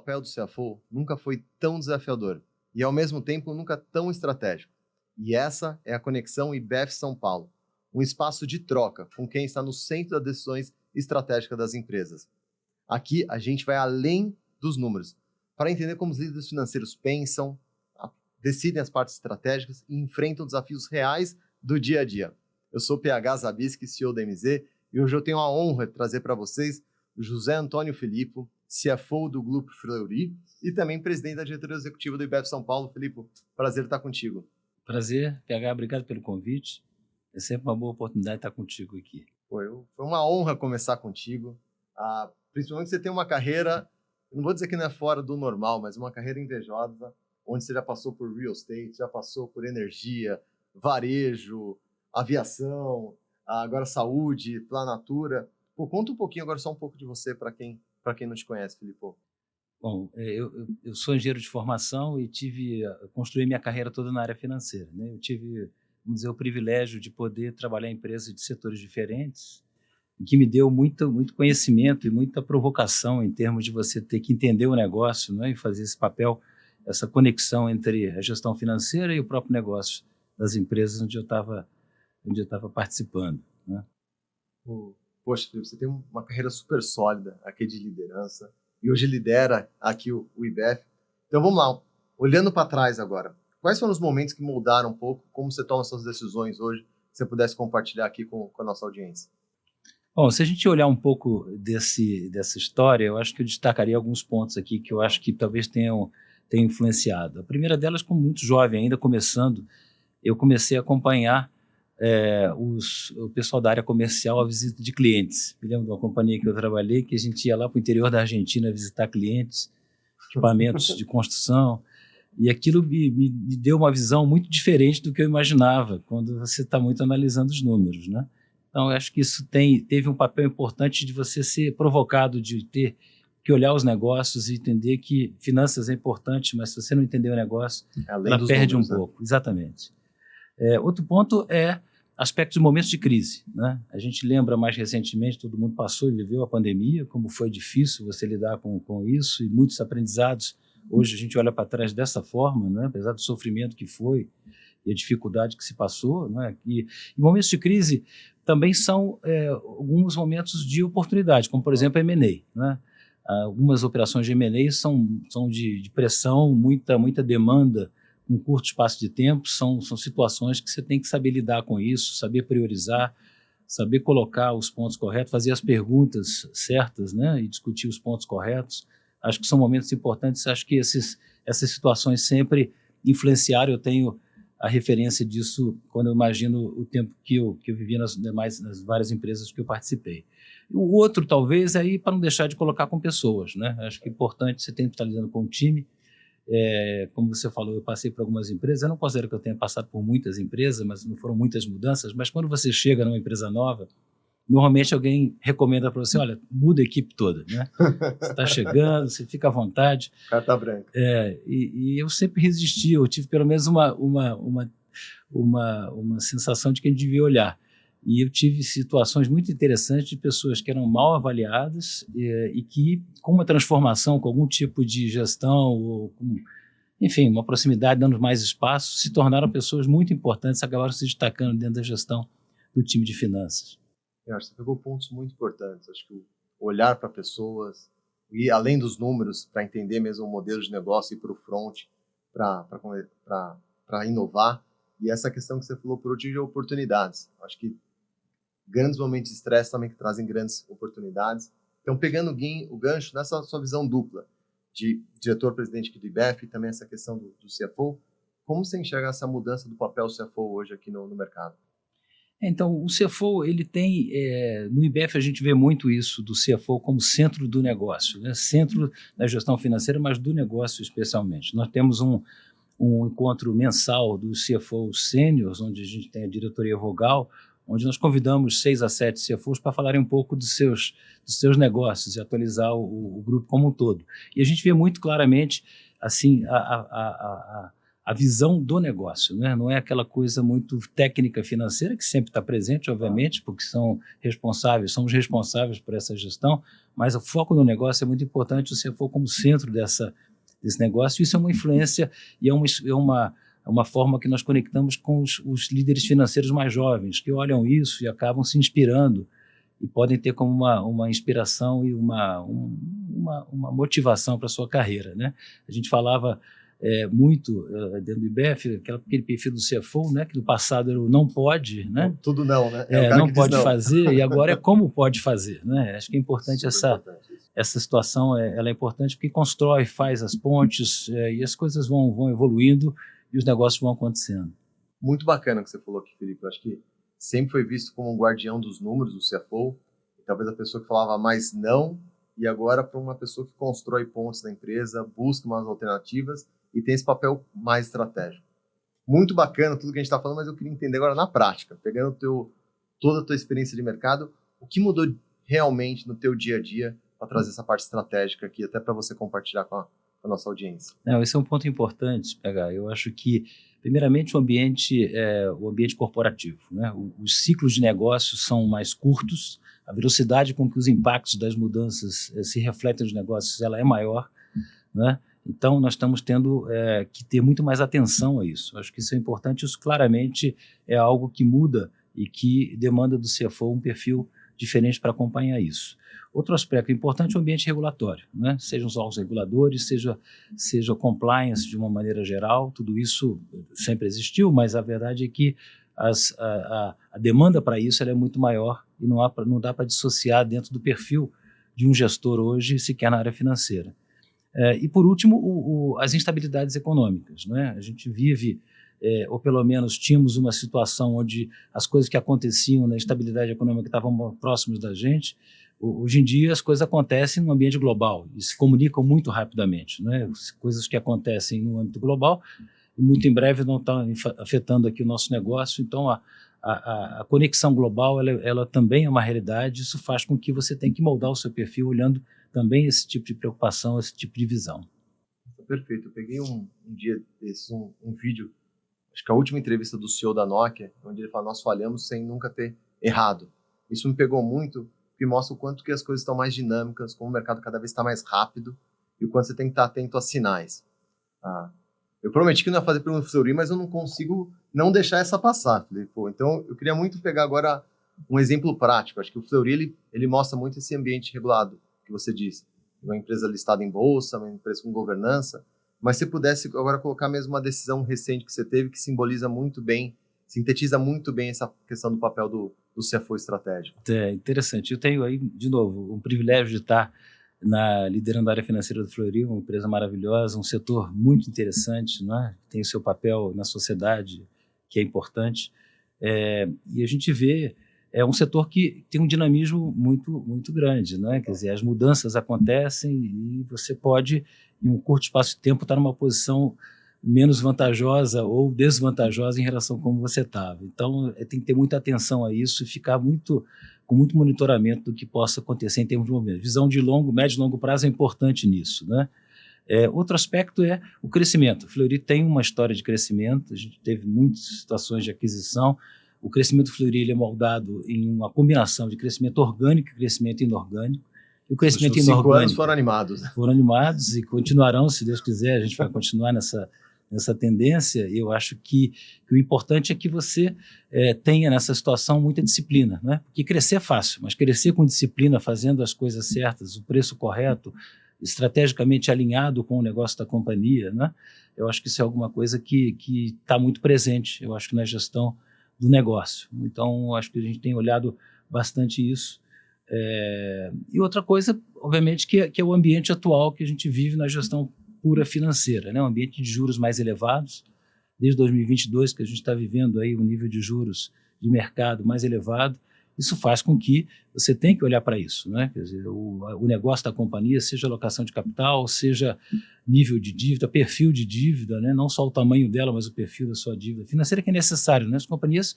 papel do CFO nunca foi tão desafiador e, ao mesmo tempo, nunca tão estratégico. E essa é a Conexão IBEF São Paulo, um espaço de troca com quem está no centro das decisões estratégicas das empresas. Aqui, a gente vai além dos números, para entender como os líderes financeiros pensam, decidem as partes estratégicas e enfrentam desafios reais do dia a dia. Eu sou o PH Zabisky, CEO da MZ, e hoje eu tenho a honra de trazer para vocês o José Antônio Filippo, CFO do Grupo Fleury e também presidente da diretoria executiva do IBEF São Paulo. Filippo, prazer estar contigo. Prazer, PH, obrigado pelo convite. É sempre uma boa oportunidade estar contigo aqui. Foi uma honra começar contigo, principalmente você tem uma carreira, não vou dizer que não é fora do normal, mas uma carreira invejosa, onde você já passou por real estate, já passou por energia, varejo, aviação, agora saúde, Planatura. Pô, conta um pouquinho agora, só um pouco de você para quem não te conhece, Filippo. Bom, eu sou engenheiro de formação e construí minha carreira toda na área financeira, né? Eu tive, vamos dizer, o privilégio de poder trabalhar em empresas de setores diferentes, que me deu muito conhecimento e muita provocação em termos de você ter que entender o negócio, né? E fazer esse papel, essa conexão entre a gestão financeira e o próprio negócio das empresas onde eu estava participando, né? Poxa, Felipe, você tem uma carreira super sólida aqui de liderança e hoje lidera aqui o IBEF. Então vamos lá, olhando para trás agora, quais foram os momentos que moldaram um pouco como você toma suas decisões hoje, se você pudesse compartilhar aqui com a nossa audiência? Bom, se a gente olhar um pouco dessa história, eu acho que eu destacaria alguns pontos aqui que eu acho que talvez tenham influenciado. A primeira delas, como muito jovem, ainda começando, eu comecei a acompanhar o pessoal da área comercial, a visita de clientes. Me lembro de uma companhia que eu trabalhei, que a gente ia lá para o interior da Argentina visitar clientes, equipamentos de construção, e aquilo me deu uma visão muito diferente do que eu imaginava, quando você está muito analisando os números, né? Então, eu acho que isso teve um papel importante de você ser provocado, de ter que olhar os negócios e entender que finanças é importante, mas se você não entender o negócio, ela perde um pouco. Exatamente. Outro ponto é aspectos de momentos de crise, né? A gente lembra mais recentemente, todo mundo passou e viveu a pandemia, como foi difícil você lidar com isso e muitos aprendizados. Hoje a gente olha para trás dessa forma, né? Apesar do sofrimento que foi e a dificuldade que se passou, né? E momentos de crise também são alguns momentos de oportunidade, como por exemplo a M&A, né? Algumas operações de M&A são de pressão, muita demanda, um curto espaço de tempo, são situações que você tem que saber lidar com isso, saber priorizar, saber colocar os pontos corretos, fazer as perguntas certas, né, e discutir os pontos corretos. Acho que são momentos importantes, acho que essas situações sempre influenciaram. Eu tenho a referência disso quando eu imagino o tempo que eu vivi nas várias empresas que eu participei. O outro, talvez, aí para não deixar de colocar com pessoas, né? Acho que é importante você estar lidando com o time. Como você falou, eu passei por algumas empresas, eu não considero que eu tenha passado por muitas empresas, mas não foram muitas mudanças, mas quando você chega numa empresa nova, normalmente alguém recomenda para você, olha, muda a equipe toda, né? Você está chegando, você fica à vontade. Carta branca. E eu sempre resisti, eu tive pelo menos uma sensação de que a gente devia olhar. E eu tive situações muito interessantes de pessoas que eram mal avaliadas e que, com uma transformação, com algum tipo de gestão, ou enfim, uma proximidade, dando mais espaço, se tornaram pessoas muito importantes, acabaram se destacando dentro da gestão do time de finanças. Eu acho que você pegou pontos muito importantes. Acho que olhar para pessoas, ir além dos números, para entender mesmo o modelo de negócio e para o front, para inovar. E essa questão que você falou por último de oportunidades. Acho que grandes momentos de estresse também que trazem grandes oportunidades. Então, pegando o gancho nessa sua visão dupla de diretor-presidente aqui do IBEF e também essa questão do CFO, como você enxerga essa mudança do papel do CFO hoje aqui no mercado? Então, o CFO, ele tem, no IBEF a gente vê muito isso do CFO como centro do negócio, né? Centro da gestão financeira, mas do negócio especialmente. Nós temos um encontro mensal dos CFOs sêniores, onde a gente tem a diretoria vogal, onde nós convidamos 6 a 7 CFOs para falarem um pouco dos seus negócios e atualizar o grupo como um todo. E a gente vê muito claramente assim, a visão do negócio, né? Não é aquela coisa muito técnica financeira, que sempre está presente, obviamente, porque somos responsáveis por essa gestão, mas o foco no negócio é muito importante, o CFO como centro desse negócio. Isso é uma influência e é uma forma que nós conectamos com os líderes financeiros mais jovens, que olham isso e acabam se inspirando e podem ter como uma inspiração e uma motivação para a sua carreira, né? A gente falava muito dentro do IBEF, aquele perfil do CFO, né, que no passado era o não pode, né? Tudo não, né? É o cara Não que diz pode não. fazer, e agora é como pode fazer, né? Acho que é importante Super importante isso. essa situação, ela é importante porque constrói, faz as pontes, e as coisas vão evoluindo e os negócios vão acontecendo. Muito bacana o que você falou aqui, Felipe. Eu acho que sempre foi visto como um guardião dos números, o CFO, e talvez a pessoa que falava mais não, e agora para uma pessoa que constrói pontes na empresa, busca umas alternativas e tem esse papel mais estratégico. Muito bacana tudo que a gente está falando, mas eu queria entender agora na prática, pegando toda a tua experiência de mercado, o que mudou realmente no teu dia a dia para trazer essa parte estratégica aqui, até para você compartilhar com a nossa audiência. Não, esse é um ponto importante, PH. Eu acho que, primeiramente, o ambiente corporativo, né? Os ciclos de negócios são mais curtos, a velocidade com que os impactos das mudanças se refletem nos negócios ela é maior, né? Então, nós estamos tendo que ter muito mais atenção a isso. Acho que isso é importante, isso claramente é algo que muda e que demanda do CFO um perfil diferente para acompanhar isso. Outro aspecto importante é o ambiente regulatório, né? Sejam os órgãos reguladores, seja compliance de uma maneira geral, tudo isso sempre existiu, mas a verdade é que a demanda para isso ela é muito maior e não dá para dissociar dentro do perfil de um gestor hoje, sequer na área financeira. E, por último, as instabilidades econômicas, né? A gente vive, ou pelo menos tínhamos uma situação onde as coisas que aconteciam na estabilidade econômica estavam próximas da gente. Hoje em dia, as coisas acontecem no ambiente global e se comunicam muito rapidamente, né? Coisas que acontecem no âmbito global e muito em breve não estão afetando aqui o nosso negócio. Então, a conexão global ela também é uma realidade. Isso faz com que você tenha que moldar o seu perfil olhando também esse tipo de preocupação, esse tipo de visão. Perfeito. Eu peguei um dia desses, um vídeo, acho que a última entrevista do CEO da Nokia, onde ele fala, nós falhamos sem nunca ter errado. Isso me pegou muito, porque mostra o quanto que as coisas estão mais dinâmicas, como o mercado cada vez está mais rápido, e o quanto você tem que estar atento a sinais. Eu prometi que não ia fazer pergunta do Fleury, mas eu não consigo não deixar essa passar. Então, eu queria muito pegar agora um exemplo prático. Acho que o Fleury, ele mostra muito esse ambiente regulado, que você disse. Uma empresa listada em bolsa, uma empresa com governança. Mas se pudesse agora colocar mesmo uma decisão recente que você teve, que simboliza muito bem, sintetiza muito bem essa questão do papel do CFO estratégico. É interessante. Eu tenho aí, de novo, um privilégio de estar liderando a área financeira do Fleury, uma empresa maravilhosa, um setor muito interessante, né? Tem o seu papel na sociedade, que é importante. E a gente vê um setor que tem um dinamismo muito, muito grande, né? Quer dizer, as mudanças acontecem e você pode, em um curto espaço de tempo, estar numa posição menos vantajosa ou desvantajosa em relação a como você estava. Então, tem que ter muita atenção a isso e ficar com muito monitoramento do que possa acontecer em termos de movimento. Visão de médio e longo prazo é importante nisso, né? Outro aspecto é o crescimento. O Fleury tem uma história de crescimento, a gente teve muitas situações de aquisição. O crescimento do Fleury ele é moldado em uma combinação de crescimento orgânico e crescimento inorgânico. E o crescimento inorgânico... 5 anos foram animados. Foram animados e continuarão, se Deus quiser, a gente vai continuar nessa tendência. Eu acho que o importante é que você tenha nessa situação muita disciplina, né? Porque crescer é fácil, mas crescer com disciplina, fazendo as coisas certas, o preço correto, estrategicamente alinhado com o negócio da companhia, né? Eu acho que isso é alguma coisa que está muito presente, eu acho que na gestão do negócio. Então, acho que a gente tem olhado bastante isso. E outra coisa, obviamente, que é o ambiente atual que a gente vive na gestão pura financeira, né? Um ambiente de juros mais elevados, desde 2022 que a gente está vivendo aí um nível de juros de mercado mais elevado. Isso faz com que você tenha que olhar para isso, né? Quer dizer, o negócio da companhia, seja alocação de capital, seja nível de dívida, perfil de dívida, né? Não só o tamanho dela, mas o perfil da sua dívida financeira que é necessário, né? As companhias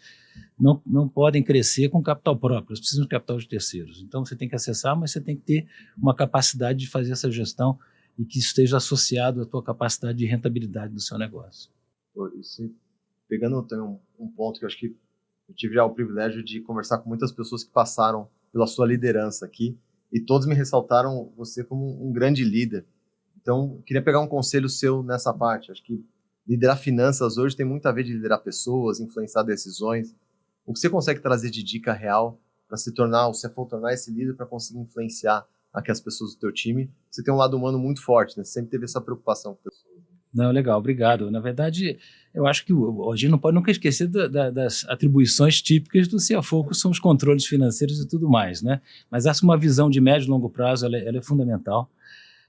não podem crescer com capital próprio, elas precisam de capital de terceiros. Então você tem que acessar, mas você tem que ter uma capacidade de fazer essa gestão e que esteja associado à tua capacidade de rentabilidade do seu negócio. Pegando um ponto que eu acho que eu tive já o privilégio de conversar com muitas pessoas que passaram pela sua liderança aqui, e todos me ressaltaram você como um grande líder. Então, eu queria pegar um conselho seu nessa parte. Acho que liderar finanças hoje tem muito a ver de liderar pessoas, influenciar decisões. O que você consegue trazer de dica real para se tornar, ou se for tornar esse líder para conseguir influenciar aqui as pessoas do teu time? Você tem um lado humano muito forte, né? Você sempre teve essa preocupação com pessoas. Não, legal, obrigado. Na verdade, eu acho que a gente não pode nunca esquecer das atribuições típicas do CFO, que são os controles financeiros e tudo mais, né? Mas acho que uma visão de médio e longo prazo ela é fundamental.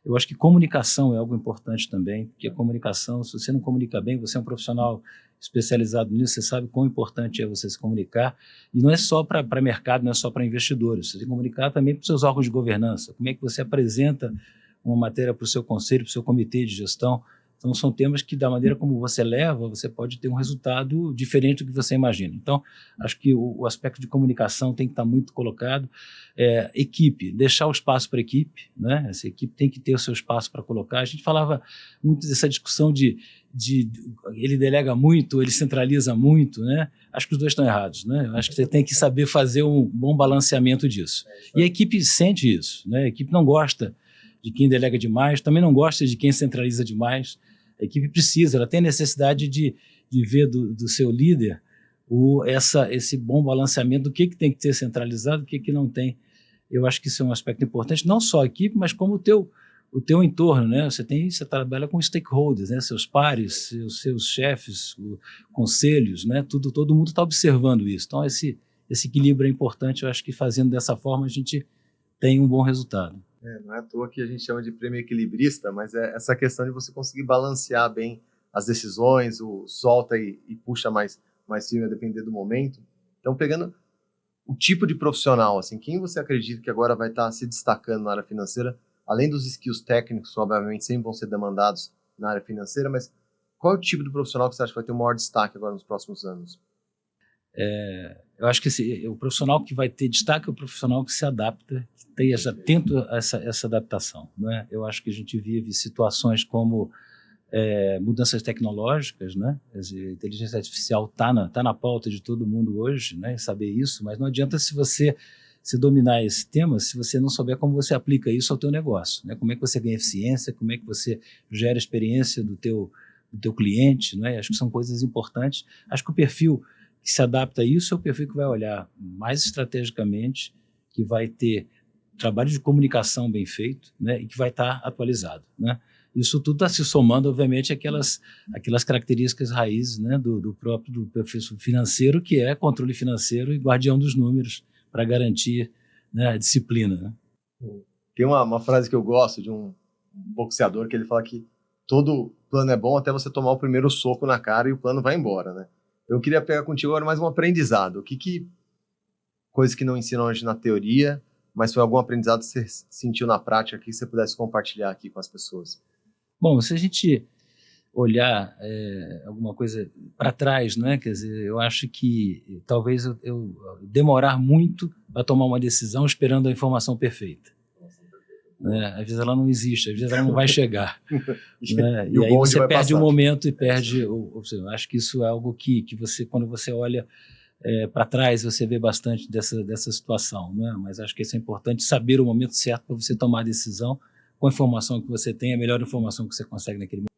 Eu acho que comunicação é algo importante também, porque a comunicação, se você não comunica bem, você é um profissional especializado nisso, você sabe quão importante é você se comunicar, e não é só para mercado, não é só para investidores, você tem que comunicar também para os seus órgãos de governança, como é que você apresenta uma matéria para o seu conselho, para o seu comitê de gestão. Então, são temas que, da maneira como você leva, você pode ter um resultado diferente do que você imagina. Então, acho que o aspecto de comunicação tem que estar muito colocado. Equipe, deixar o espaço para a equipe, né? Essa equipe tem que ter o seu espaço para colocar. A gente falava muito dessa discussão de ele delega muito, ele centraliza muito, né? Acho que os dois estão errados, né? Eu acho que você tem que saber fazer um bom balanceamento disso. E a equipe sente isso, né? A equipe não gosta de quem delega demais, também não gosta de quem centraliza demais. A equipe precisa, ela tem necessidade de ver do seu líder esse bom balanceamento do que tem que ser centralizado, o que não tem. Eu acho que isso é um aspecto importante, não só a equipe, mas como o teu entorno, né? Você trabalha com stakeholders, né? Seus pares, seus chefes, conselhos, né? Todo mundo está observando isso. Então, esse equilíbrio é importante. Eu acho que fazendo dessa forma a gente tem um bom resultado. Não é à toa que a gente chama de prêmio equilibrista, mas é essa questão de você conseguir balancear bem as decisões, o solta e puxa mais firme a depender do momento. Então, pegando o tipo de profissional, assim, quem você acredita que agora vai estar se destacando na área financeira, além dos skills técnicos, que obviamente sempre vão ser demandados na área financeira, mas qual é o tipo de profissional que você acha que vai ter o maior destaque agora nos próximos anos? Eu acho que o profissional que vai ter destaque é o profissional que se adapta, que esteja atento a essa adaptação, né? Eu acho que a gente vive situações como mudanças tecnológicas, né? A inteligência artificial está na pauta de todo mundo hoje, né? Saber isso, mas não adianta se dominar esse tema se você não souber como você aplica isso ao teu negócio, né? Como é que você ganha eficiência, como é que você gera experiência do teu cliente, né? Acho que são coisas importantes. Acho que o perfil que se adapta a isso é o perfil que vai olhar mais estrategicamente, que vai ter trabalho de comunicação bem feito, né? E que vai estar atualizado, né? Isso tudo está se somando, obviamente, aquelas características raízes, né, do próprio perfil financeiro, que é controle financeiro e guardião dos números para garantir, né, a disciplina, né? Tem uma frase que eu gosto de um boxeador que ele fala que todo plano é bom até você tomar o primeiro soco na cara e o plano vai embora, né? Eu queria pegar contigo agora mais um aprendizado. Coisa que não ensinam hoje na teoria, mas foi algum aprendizado que você sentiu na prática que você pudesse compartilhar aqui com as pessoas? Bom, se a gente olhar alguma coisa para trás, né? Quer dizer, eu acho que talvez eu demorar muito para tomar uma decisão esperando a informação perfeita. Às vezes ela não existe, às vezes ela não vai chegar. Né? E aí você perde o momento e perde. Eu acho que isso é algo que você, quando você olha para trás, você vê bastante dessa situação. Né? Mas acho que isso é importante, saber o momento certo para você tomar a decisão com a informação que você tem, a melhor informação que você consegue naquele momento.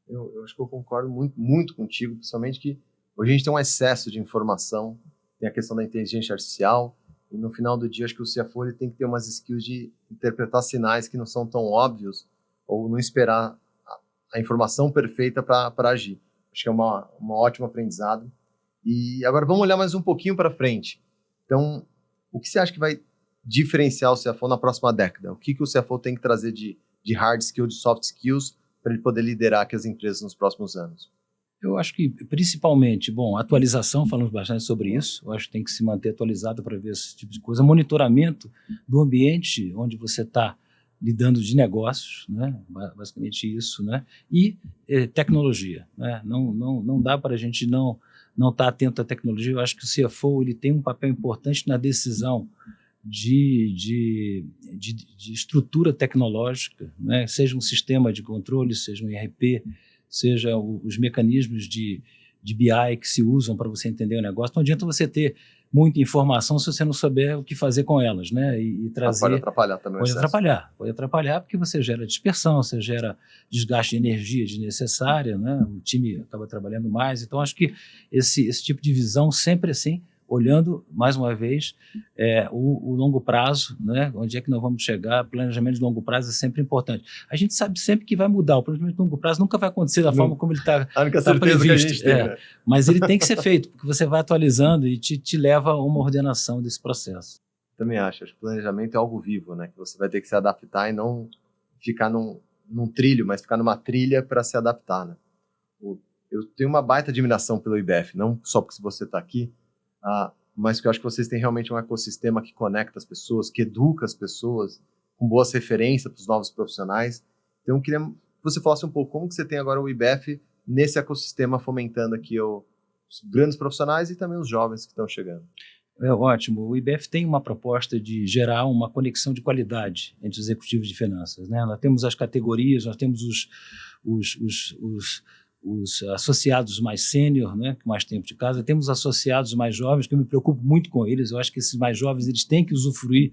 Eu acho que eu concordo muito, muito contigo, principalmente que hoje a gente tem um excesso de informação, tem a questão da inteligência artificial, e no final do dia acho que o CFO ele tem que ter umas skills de interpretar sinais que não são tão óbvios, ou não esperar a informação perfeita para agir. Acho que é uma ótimo aprendizado. E agora vamos olhar mais um pouquinho para frente. Então, o que você acha que vai diferenciar o CFO na próxima década? O que o CFO tem que trazer de hard skills, de soft skills, para ele poder liderar aqui as empresas nos próximos anos? Eu acho que, principalmente, atualização, falamos bastante sobre isso, eu acho que tem que se manter atualizado para ver esse tipo de coisa, monitoramento do ambiente onde você está lidando de negócios, né? Basicamente isso, né? E tecnologia, né? Não dá para a gente não estar atento à tecnologia. Eu acho que o CFO ele tem um papel importante na decisão de estrutura tecnológica, né? Seja um sistema de controle, seja um ERP, seja os mecanismos de BI que se usam para você entender o negócio. Não adianta você ter muita informação se você não souber o que fazer com elas, né? E trazer... Pode atrapalhar também o excesso. Pode atrapalhar porque você gera dispersão, você gera desgaste de energia desnecessária, né? O time acaba trabalhando mais. Então, acho que esse tipo de visão sempre assim, olhando, mais uma vez, o longo prazo, né? Onde é que nós vamos chegar, planejamento de longo prazo é sempre importante. A gente sabe sempre que vai mudar, o planejamento de longo prazo nunca vai acontecer da forma como ele está previsto. Que a gente tem, né? Mas ele tem que ser feito, porque você vai atualizando e te leva a uma ordenação desse processo. Também acho que o planejamento é algo vivo, né? Que você vai ter que se adaptar e não ficar num trilho, mas ficar numa trilha para se adaptar, né? Eu tenho uma baita admiração pelo IBF, não só porque você está aqui, mas que eu acho que vocês têm realmente um ecossistema que conecta as pessoas, que educa as pessoas, com boas referências para os novos profissionais. Então, eu queria que você falasse um pouco como que você tem agora o IBF nesse ecossistema, fomentando aqui os grandes profissionais e também os jovens que estão chegando. Ótimo. O IBF tem uma proposta de gerar uma conexão de qualidade entre os executivos de finanças, né? Nós temos as categorias, nós temos os associados mais sênior, né, com mais tempo de casa, temos associados mais jovens, que eu me preocupo muito com eles. Eu acho que esses mais jovens eles têm que usufruir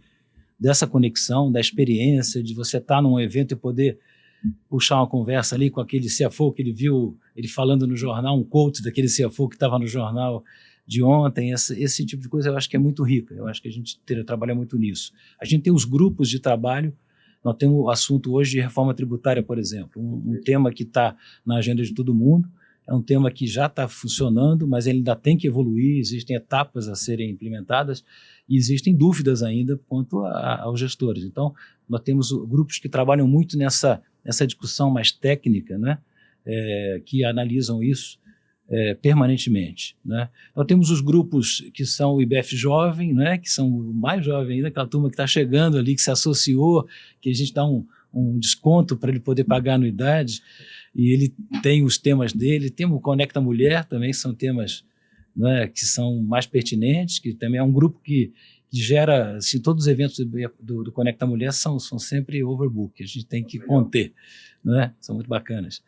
dessa conexão, da experiência, de você estar num evento e poder puxar uma conversa ali com aquele CFO que ele viu, ele falando no jornal, um quote daquele CFO que estava no jornal de ontem. Esse tipo de coisa eu acho que é muito rica, eu acho que a gente trabalha muito nisso. A gente tem os grupos de trabalho. Nós temos o assunto hoje de reforma tributária, por exemplo, um tema que está na agenda de todo mundo, é um tema que já está funcionando, mas ele ainda tem que evoluir, existem etapas a serem implementadas e existem dúvidas ainda quanto aos gestores. Então, nós temos grupos que trabalham muito nessa discussão mais técnica, né, que analisam isso permanentemente, né? Nós temos os grupos que são o IBF Jovem, né, que são mais jovem ainda, aquela turma que está chegando ali, que se associou, que a gente dá um desconto para ele poder pagar a anuidade, e ele tem os temas dele. Tem o Conecta Mulher também, são temas, né, que são mais pertinentes, que também é um grupo que gera, assim, todos os eventos do Conecta Mulher são sempre overbook, a gente tem que conter, né? São muito bacanas.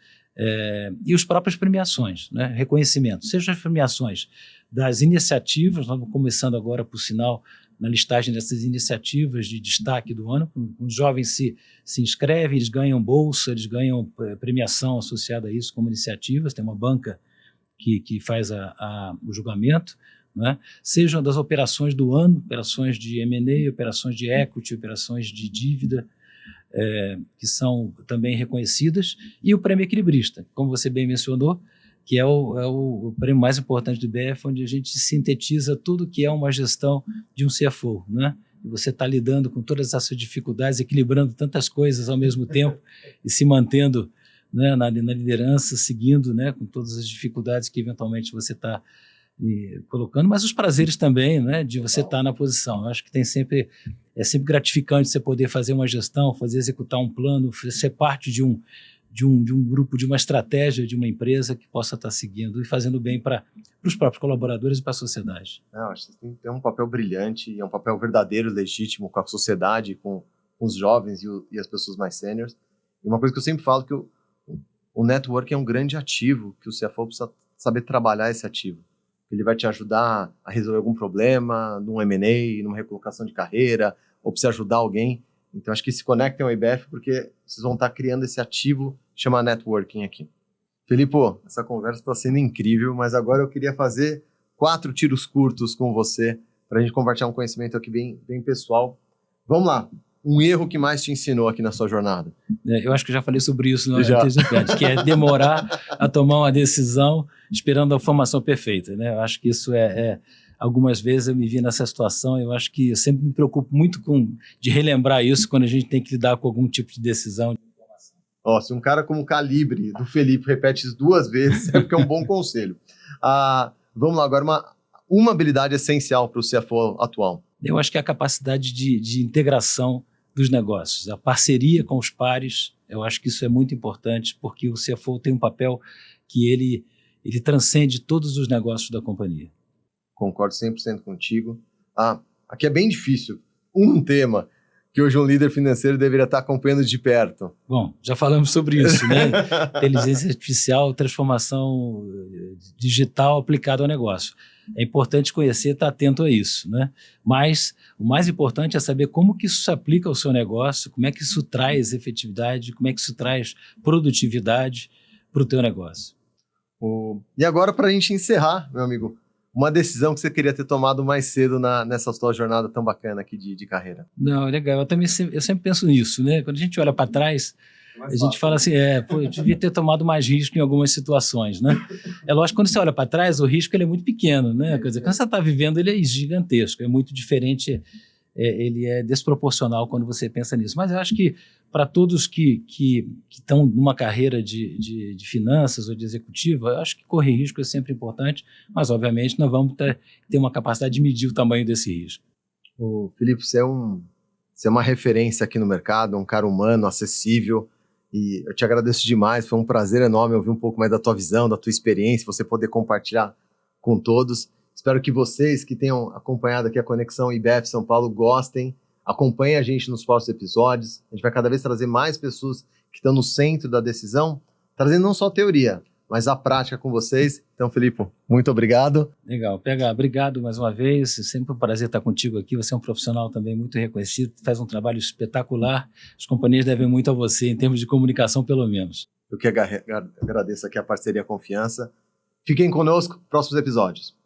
E as próprias premiações, né? Reconhecimento, seja as premiações das iniciativas, nós estamos começando agora, por sinal, na listagem dessas iniciativas de destaque do ano. Os jovens se inscrevem, eles ganham bolsa, eles ganham premiação associada a isso como iniciativas, tem uma banca que faz o julgamento, né? Sejam das operações do ano, operações de M&A, operações de equity, operações de dívida, que são também reconhecidas, e o prêmio equilibrista, como você bem mencionou, que é o prêmio mais importante do IBF, onde a gente sintetiza tudo que é uma gestão de um CFO, né? E você está lidando com todas essas dificuldades, equilibrando tantas coisas ao mesmo tempo e se mantendo, né, na liderança, seguindo, né, com todas as dificuldades que eventualmente você está colocando, mas os prazeres também, né, de você estar na posição. Eu acho que é sempre gratificante você poder fazer uma gestão, executar um plano, ser parte de um grupo, de uma estratégia de uma empresa que possa estar seguindo e fazendo bem para os próprios colaboradores e para a sociedade. Acho que você tem que ter um papel brilhante, é um papel verdadeiro, legítimo com a sociedade, com os jovens e as pessoas mais sêniores. E uma coisa que eu sempre falo, que o network é um grande ativo, que o CFO precisa saber trabalhar esse ativo. Ele vai te ajudar a resolver algum problema, num M&A, numa recolocação de carreira, ou precisa ajudar alguém. Então, acho que se conectem ao IBF, porque vocês vão estar criando esse ativo chamado networking aqui. Felipe, essa conversa está sendo incrível, mas agora eu queria fazer 4 tiros curtos com você, para a gente compartilhar um conhecimento aqui bem pessoal. Vamos lá. Um erro que mais te ensinou aqui na sua jornada? Eu acho que eu já falei sobre isso anteriormente, que é demorar a tomar uma decisão esperando a formação perfeita, né? Eu acho que isso algumas vezes eu me vi nessa situação. Eu acho que eu sempre me preocupo muito de relembrar isso quando a gente tem que lidar com algum tipo de decisão. Se um cara como o calibre do Felipe repete isso 2 vezes, é porque é um bom conselho. Vamos lá, agora uma habilidade essencial para o CFO atual. Eu acho que é a capacidade de integração dos negócios, a parceria com os pares. Eu acho que isso é muito importante, porque o CFO tem um papel que ele transcende todos os negócios da companhia. Concordo 100% contigo. Aqui é bem difícil. Um tema que hoje um líder financeiro deveria estar acompanhando de perto. Bom, já falamos sobre isso, né? Inteligência artificial, transformação digital aplicada ao negócio. É importante conhecer, estar atento a isso, né? Mas o mais importante é saber como que isso se aplica ao seu negócio, como é que isso traz efetividade, como é que isso traz produtividade para o teu negócio. E agora, para a gente encerrar, meu amigo, uma decisão que você queria ter tomado mais cedo nessa sua jornada tão bacana aqui de carreira. Não, legal. Eu sempre penso nisso, né? Quando a gente olha para trás, a gente fala assim, eu devia ter tomado mais risco em algumas situações, né? É lógico, quando você olha para trás, o risco ele é muito pequeno, né? Quer dizer, quando você está vivendo, ele é gigantesco, é muito diferente, ele é desproporcional quando você pensa nisso. Mas eu acho que para todos que estão numa carreira de finanças ou de executiva, eu acho que correr risco é sempre importante, mas obviamente nós vamos ter uma capacidade de medir o tamanho desse risco. Felipe, você é uma referência aqui no mercado, um cara humano, acessível, e eu te agradeço demais, foi um prazer enorme ouvir um pouco mais da tua visão, da tua experiência, você poder compartilhar com todos. Espero que vocês que tenham acompanhado aqui a Conexão IBF São Paulo gostem, acompanhem a gente nos próximos episódios, a gente vai cada vez trazer mais pessoas que estão no centro da decisão, trazendo não só teoria, mas a prática com vocês. Então, Felipe, muito obrigado. Legal. PH, obrigado mais uma vez. É sempre um prazer estar contigo aqui. Você é um profissional também muito reconhecido, faz um trabalho espetacular. As companhias devem muito a você, em termos de comunicação, pelo menos. Eu que agradeço aqui a parceria e a confiança. Fiquem conosco, próximos episódios.